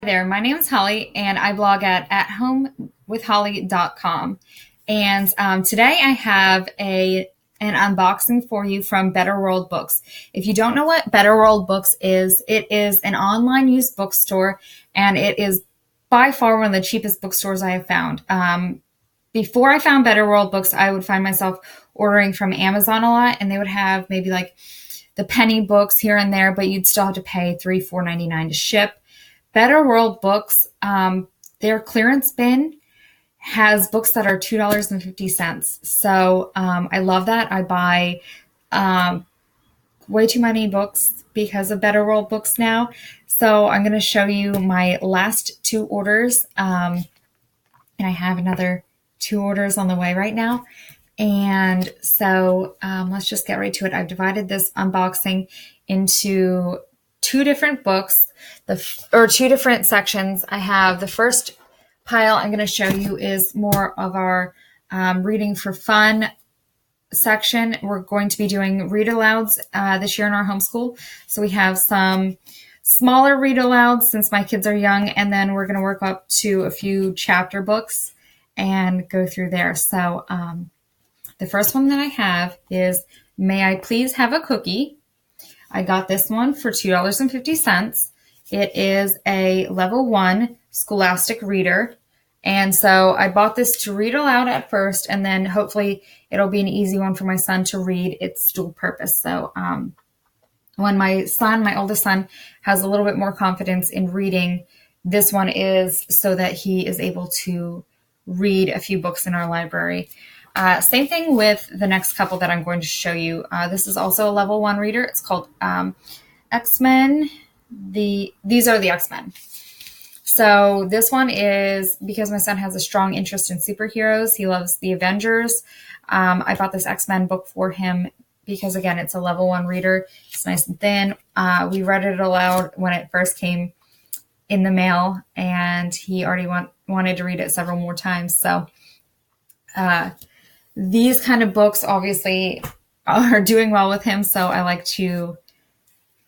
There, my name is Holly, and I blog at athomewithholly.com. And today I have an unboxing for you from Better World Books. If you don't know what Better World Books is, it is an online used bookstore, and it is by far one of the cheapest bookstores I have found. Before I found Better World Books, I would find myself ordering from Amazon a lot, and they would have maybe like the penny books here and there, but you'd still have to pay $3-4.99 to ship. Better World Books, their clearance bin has books that are $2.50. So I love that. I buy way too many books because of Better World Books now. So I'm going to show you my last two orders. And I have another two orders on the way right now. And so let's just get right to it. I've divided this unboxing into two different books, or two different sections. I have the first pile I'm going to show you is more of our reading for fun section. We're going to be doing read alouds this year in our homeschool. So we have some smaller read alouds since my kids are young, and then we're going to work up to a few chapter books and go through there. So the first one that I have is May I Please Have a Cookie? I got this one for $2.50. It is a level 1 scholastic reader. And so I bought this to read aloud at first, and then hopefully it'll be an easy one for my son to read. It's dual purpose. So when my oldest son, has a little bit more confidence in reading, this one is so that he is able to read a few books in our library. Same thing with the next couple that I'm going to show you. This is also a level 1 reader. It's called X-Men. These are the X-Men. So this one is because my son has a strong interest in superheroes. He loves the Avengers. I bought this X-Men book for him because, again, it's a level 1 reader. It's nice and thin. We read it aloud when it first came in the mail, and he already wanted to read it several more times. So these kind of books obviously are doing well with him, so I like to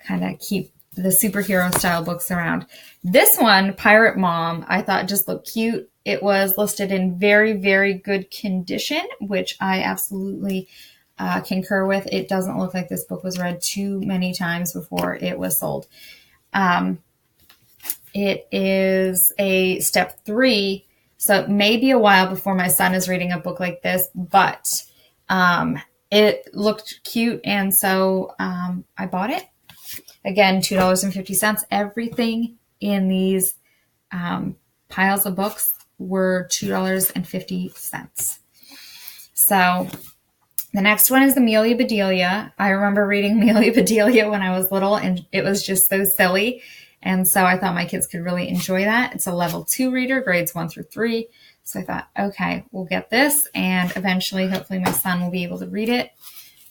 kind of keep the superhero style books around. This one, Pirate Mom, I thought just looked cute. It was listed in very, very good condition, which I absolutely concur with. It doesn't look like this book was read too many times before it was sold. It is a step 3. So it may be a while before my son is reading a book like this, but it looked cute, and so I bought it. Again, $2.50. Everything in these piles of books were $2.50. So the next one is Amelia Bedelia. I remember reading Amelia Bedelia when I was little, and it was just so silly. And so I thought my kids could really enjoy that. It's a level 2 reader, grades 1 through 3. So I thought, okay, we'll get this. And eventually, hopefully my son will be able to read it.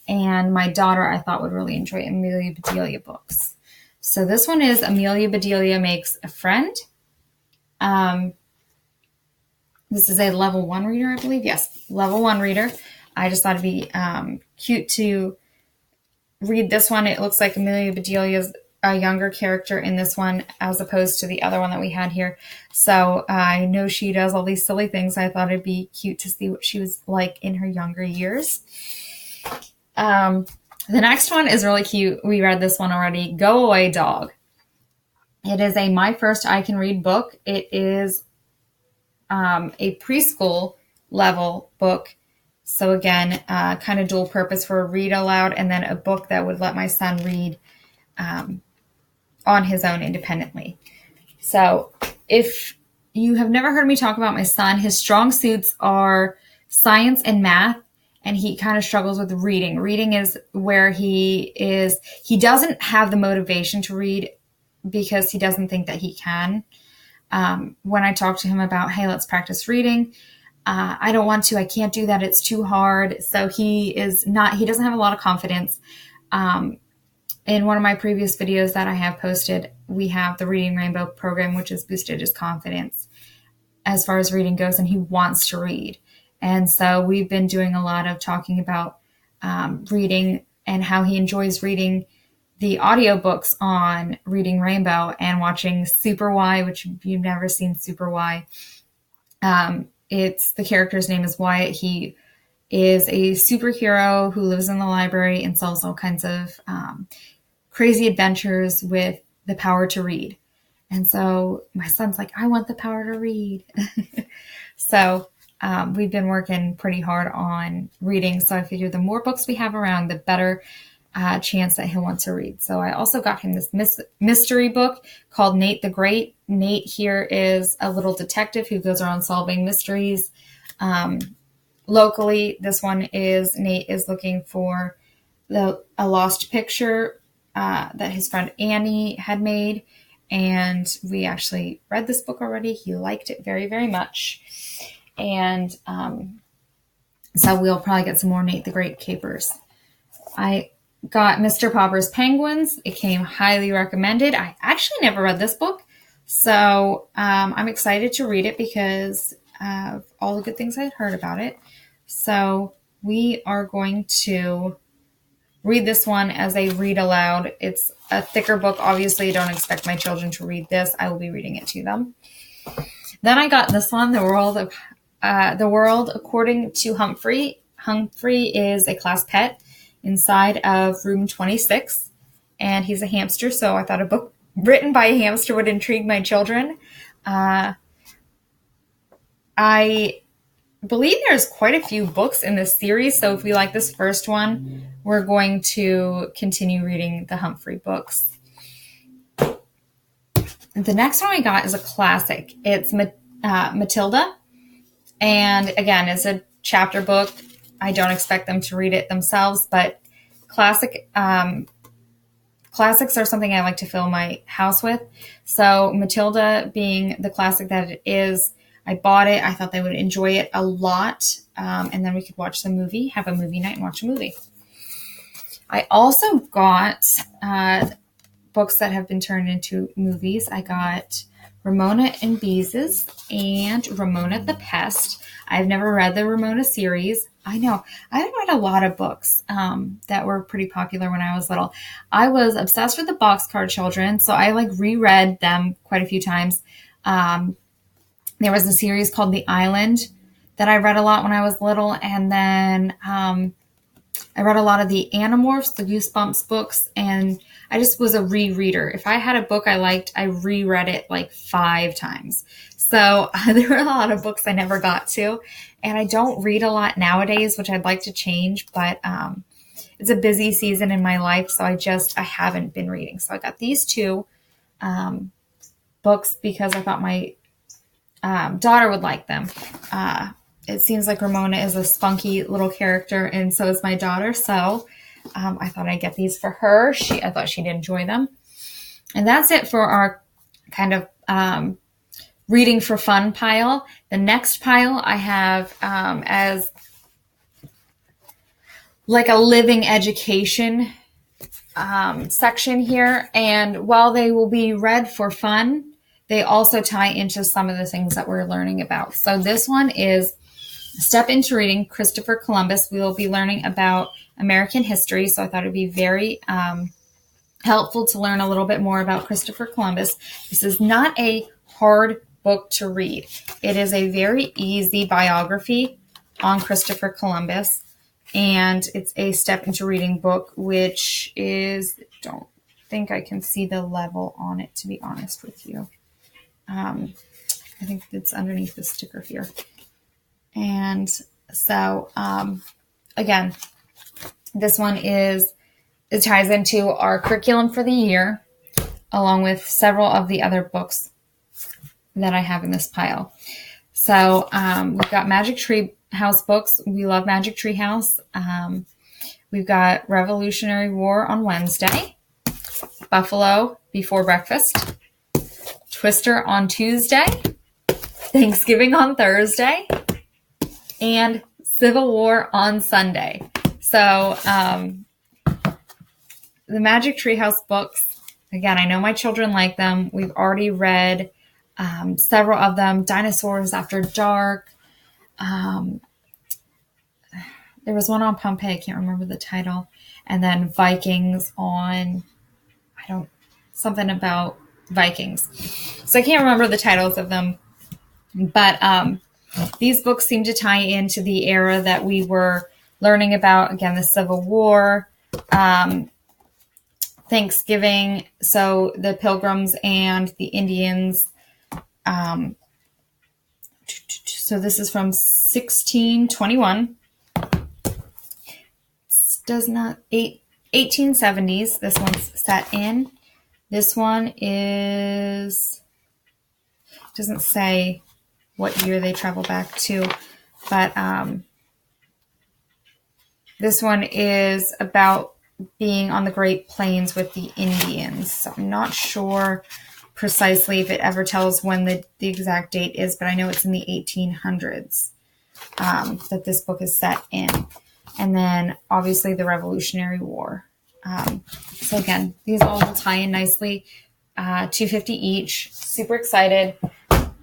And my daughter, I thought, would really enjoy Amelia Bedelia books. So this one is Amelia Bedelia Makes a Friend. This is a level 1 reader, I believe. Yes, level 1 reader. I just thought it'd be cute to read this one. It looks like Amelia Bedelia's a younger character in this one as opposed to the other one that we had here. So I know she does all these silly things. I thought it'd be cute to see what she was like in her younger years. The next one is really cute. We read this one already. Go Away Dog. It is a My First I Can Read book. It is a preschool level book. So again, kind of dual purpose for a read aloud, and then a book that would let my son read on his own independently. So if you have never heard me talk about my son, his strong suits are science and math, and he kind of struggles with reading. Reading is where he doesn't have the motivation to read because he doesn't think that he can. When I talk to him about, hey, let's practice reading, I don't want to, I can't do that, it's too hard. So he doesn't have a lot of confidence. In one of my previous videos that I have posted, we have the Reading Rainbow program, which has boosted his confidence as far as reading goes, and he wants to read. And so we've been doing a lot of talking about reading and how he enjoys reading the audiobooks on Reading Rainbow and watching Super Y, which if you've never seen Super Y, it's the character's name is Wyatt. He is a superhero who lives in the library and solves all kinds of crazy adventures with the power to read. And so my son's like, I want the power to read. So we've been working pretty hard on reading. So I figure the more books we have around, the better chance that he'll want to read. So I also got him this mystery book called Nate the Great. Nate here is a little detective who goes around solving mysteries. Locally, this one is Nate is looking for a lost picture that his friend Annie had made. And we actually read this book already. He liked it very, very much. And so we'll probably get some more Nate the Great capers. I got Mr. Popper's Penguins. It came highly recommended. I actually never read this book. So I'm excited to read it because of all the good things I had heard about it. So we are going to read this one as a read aloud. It's a thicker book. Obviously, don't expect my children to read this. I will be reading it to them. Then I got this one, The World According to Humphrey. Humphrey is a class pet inside of room 26, and he's a hamster. So I thought a book written by a hamster would intrigue my children. I believe there's quite a few books in this series. So if we like this first one, we're going to continue reading the Humphrey books. The next one we got is a classic. It's Matilda. And again, it's a chapter book. I don't expect them to read it themselves, but classics are something I like to fill my house with. So Matilda being the classic that it is, I bought it. I thought they would enjoy it a lot. And then we could watch the movie, have a movie night and watch a movie. I also got books that have been turned into movies. I got Ramona and Beezus and Ramona the Pest. I've never read the Ramona series. I know. I've read a lot of books that were pretty popular when I was little. I was obsessed with the Boxcar Children, so I reread them quite a few times. There was a series called The Island that I read a lot when I was little, and then I read a lot of the Animorphs, the Goosebumps books, and I just was a rereader. If I had a book I liked, I reread it 5 times. So there were a lot of books I never got to, and I don't read a lot nowadays, which I'd like to change, but it's a busy season in my life, so I haven't been reading. So I got these 2 books because I thought my daughter would like them. It seems like Ramona is a spunky little character, and so is my daughter. So I thought I'd get these for her. I thought she'd enjoy them. And that's it for our kind of reading for fun pile. The next pile I have as a living education section here. And while they will be read for fun, they also tie into some of the things that we're learning about. So this one is Step into Reading Christopher Columbus. We will be learning about American history. So I thought it'd be very helpful to learn a little bit more about Christopher Columbus. This is not a hard book to read. It is a very easy biography on Christopher Columbus. And it's a Step into Reading book, which is, don't think I can see the level on it, to be honest with you. I think it's underneath the sticker here. And so, again, this one it ties into our curriculum for the year, along with several of the other books that I have in this pile. So, we've got Magic Tree House books. We love Magic Tree House. We've got Revolutionary War on Wednesday, Buffalo Before Breakfast, Twister on Tuesday, Thanksgiving on Thursday, and Civil War on Sunday. So the Magic Treehouse books, again, I know my children like them. We've already read several of them. Dinosaurs After Dark. There was one on Pompeii. I can't remember the title. And then Vikings on something about Vikings. So I can't remember the titles of them, but these books seem to tie into the era that we were learning about. Again, the Civil War, Thanksgiving, so the Pilgrims and the Indians. So this is from 1621. Does not 1870s. This one's set in. This one doesn't say what year they travel back to, but this one is about being on the Great Plains with the Indians. So I'm not sure precisely if it ever tells when the exact date is, but I know it's in the 1800s that this book is set in. And then obviously the Revolutionary War. So again, these all will tie in nicely. $2.50 each. Super excited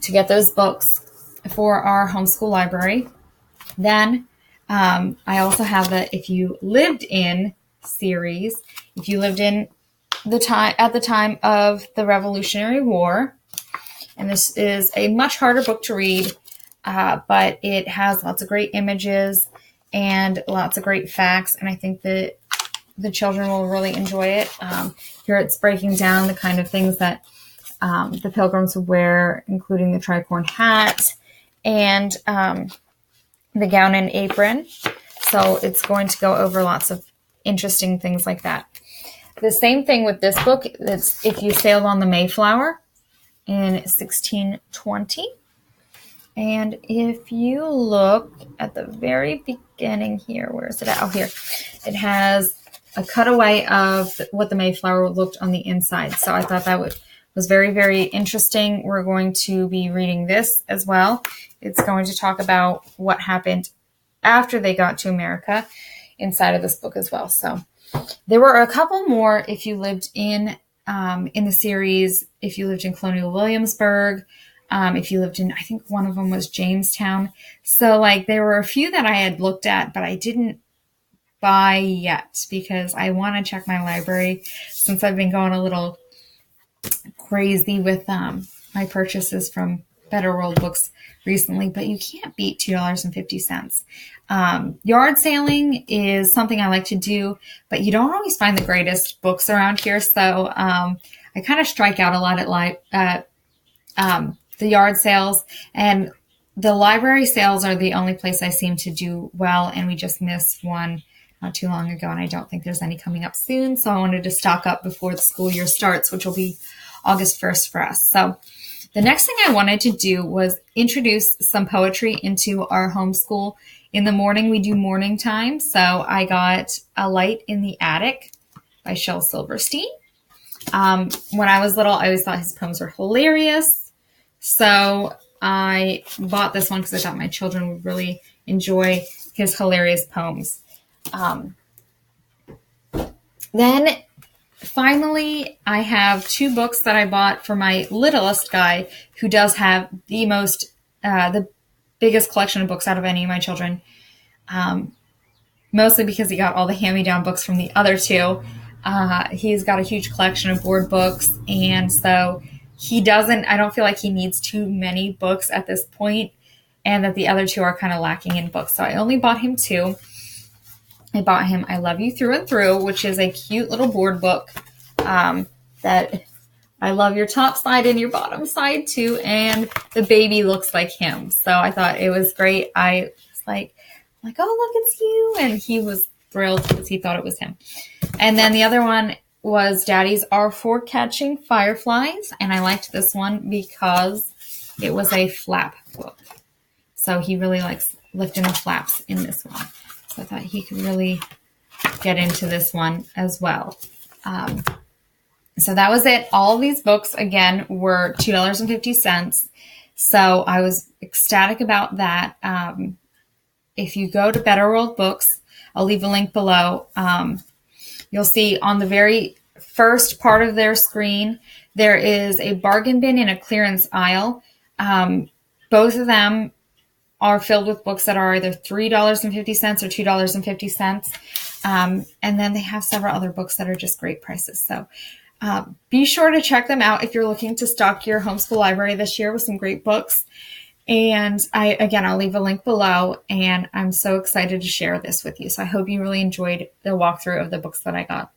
to get those books for our homeschool library. Then I also have the If You Lived In series. If you lived in at the time of the Revolutionary War, and this is a much harder book to read, but it has lots of great images and lots of great facts, and I think that the children will really enjoy it. Here it's breaking down the kind of things that the Pilgrims would wear, including the tricorn hat and the gown and apron. So it's going to go over lots of interesting things like that. The same thing with this book. It's If You Sailed on the Mayflower in 1620. And if you look at the very beginning here, where is it at? Oh, here. It has a cutaway of what the Mayflower looked on the inside. So I thought that was very, very interesting. We're going to be reading this as well. It's going to talk about what happened after they got to America inside of this book as well. So there were a couple more if you lived in the series, if you lived in Colonial Williamsburg, if you lived in, I think one of them was Jamestown. So like there were a few that I had looked at, but I didn't buy yet because I want to check my library since I've been going a little crazy with my purchases from Better World Books recently, but you can't beat $2.50. Yard sailing is something I like to do, but you don't always find the greatest books around here. So I kind of strike out a lot at the yard sales, and the library sales are the only place I seem to do well. And we just missed one not too long ago, and I don't think there's any coming up soon. So I wanted to stock up before the school year starts, which will be August 1st for us. So the next thing I wanted to do was introduce some poetry into our homeschool. In the morning, we do morning time. So I got A Light in the Attic by Shel Silverstein. When I was little, I always thought his poems were hilarious. So I bought this one because I thought my children would really enjoy his hilarious poems. Then finally, I have two books that I bought for my littlest guy, who does have the biggest collection of books out of any of my children. Mostly because he got all the hand-me-down books from the other two. He's got a huge collection of board books, and so I don't feel like he needs too many books at this point, and that the other two are kind of lacking in books. So I only bought him two. I bought him I Love You Through and Through, which is a cute little board book that I love your top side and your bottom side too, and the baby looks like him. So I thought it was great. I was like, oh, look, it's you. And he was thrilled because he thought it was him. And then the other one was Daddy's Are For Catching Fireflies. And I liked this one because it was a flap book. So he really likes lifting the flaps in this one. So I thought he could really get into this one as well. So that was it. All of these books, again, were $2.50. So I was ecstatic about that. If you go to Better World Books, I'll leave a link below. You'll see on the very first part of their screen, there is a bargain bin and a clearance aisle. Both of them are filled with books that are either $3.50 or $2.50. And then they have several other books that are just great prices. So Be sure to check them out if you're looking to stock your homeschool library this year with some great books. And I'll leave a link below, and I'm so excited to share this with you. So I hope you really enjoyed the walkthrough of the books that I got.